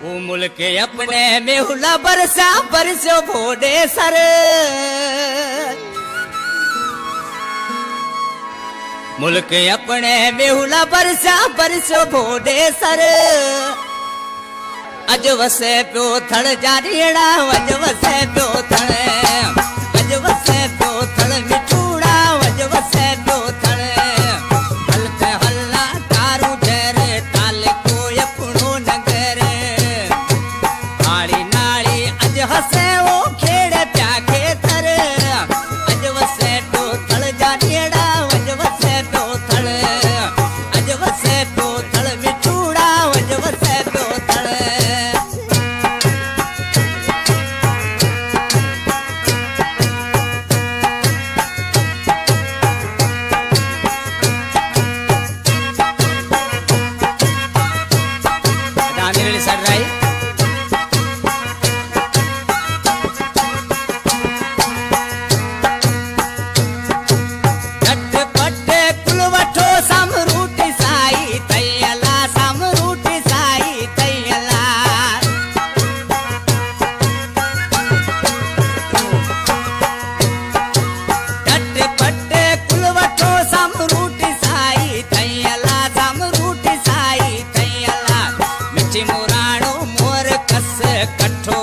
वो मुल्क अपने मेहुला बरसा बरसो भोडे सर मुल्क अपने मेहुला बरसा बरसो भोडे सर अज वसे प्यो थड़ जारीड़ा अज वसे प्यो थड़ अज वसे प्यो थड़ मिठूड़ा अज वसे प्यो थड़ हलते हल्ला तारू झेरे ताल को अपनो नगर हाड़ी नाली अज हसे वो खेड़े प्या खेतर अज वसे प्यो थड़ जारीड़ा अज वसे प्यो थड़ अज वसे प्यो थड़ मिठूड़ा अज वसे प्यो थड़ सर राई झटपट कुलवठो समरूटी साई तैयला समरूटी साई तैयला झटपट कुलवठो समरूटी साई तैयला समरूटी साई तैयला मिठी मुराणो मोर कस कठो